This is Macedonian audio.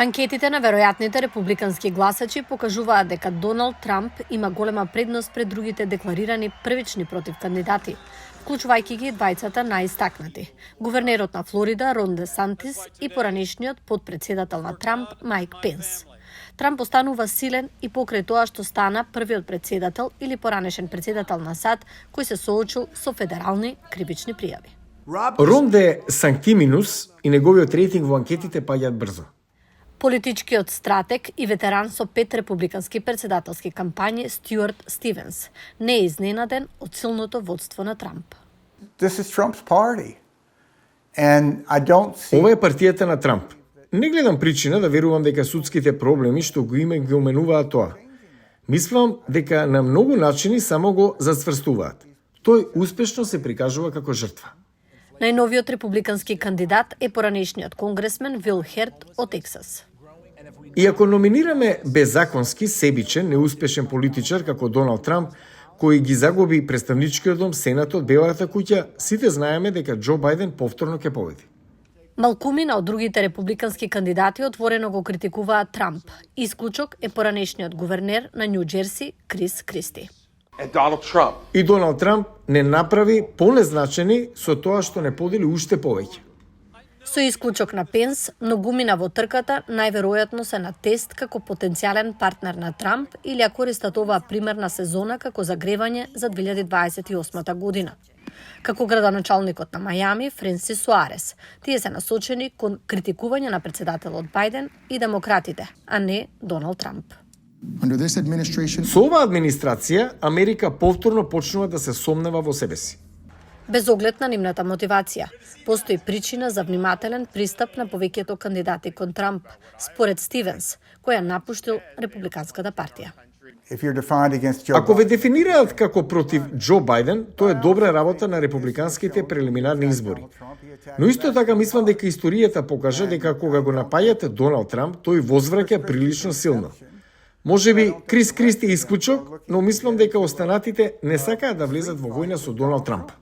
Анкетите на веројатните републикански гласачи покажуваат дека Доналд Трамп има голема предност пред другите декларирани првични против кандидати, вклучувајќи ги двајцата најистакнати: гувернерот на Флорида Рон Десантис и поранешниот подпредседател на Трамп Мајк Пенс. Трамп останува силен и покрај тоа што стана првиот председател или поранешен председател на САД кој се соочил со федерални кривични пријави. Рон Де Сантиминус и неговиот рейтинг во анкетите паѓаат брзо. Политичкиот стратег и ветеран со 5 републикански председателски кампањи Стюарт Стивенс не е изненаден од силното водство на Трамп. Ова е партијата на Трамп. Не гледам причина да верувам дека судските проблеми што го има ги уменуваат тоа. Мислам дека на многу начини само го зацврстуваат. Тој успешно се прикажува како жртва. Најновиот републикански кандидат е поранешниот конгресмен Вил Херт од Тексас. И ако номинираме беззаконски, себичен, неуспешен политичар како Доналд Трамп, кој ги загуби представничкиот дом, Сенатот, Белата куќа, сите знаеме дека Џо Бајден повторно ќе победи. Малкумина од другите републикански кандидати отворено го критикуваат Трамп. Исклучок е поранешниот гувернер на Њу Џерси Крис Кристи. И Доналд Трамп не направи понезначени со тоа што не подели уште повеќе. Со исклучок на Пенс, многумина во трката најверојатно се на тест како потенцијален партнер на Трамп или ја користат оваа примерна сезона како загревање за 2028 година. Како градоначалникот на Мајами Френсис Суарес, тие се насочени кон критикување на председателот Бајден и демократите, а не Доналд Трамп. Со оваа администрација, Америка повторно почнува да се сомнева во себе си. Без оглед на нивната мотивација, постои причина за внимателен пристап на повеќето кандидати кон Трамп, според Стивенс, кој ја напуштил републиканската партија. Ако ве дефинираат како против Џо Бајден, тоа е добра работа на републиканските прелиминарни избори. Но исто така мислам дека историјата покажа дека кога го напаѓате Доналд Трамп, тој возвраќа прилично силно. Можеби Крис Кристи е исклучок, но мислам дека останатите не сакаат да влезат во војна со Доналд Трамп.